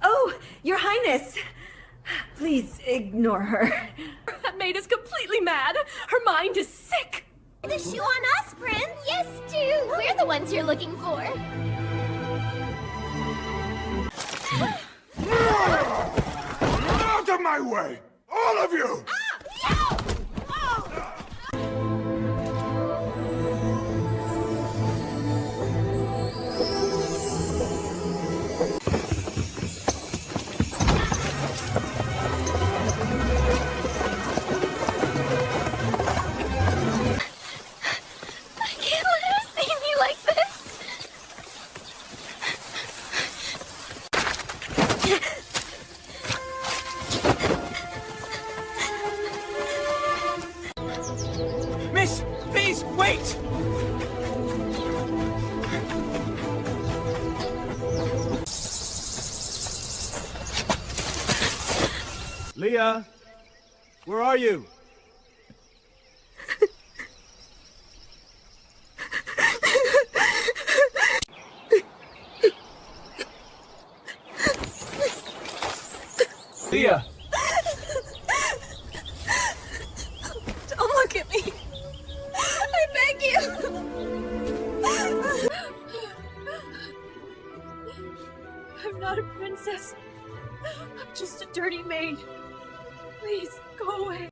Oh, Your Highness. Please ignore her. That maid is completely mad. Her mind is sick. The shoe on us, Prince! Yes, Stu! We're the ones you're looking for. Out of my way! All of you! I can't let him see me like this. Miss, please, wait! Leah, where are you? Leah! Don't look at me. I beg you. I'm not a princess. I'm just a dirty maid. Please, go away.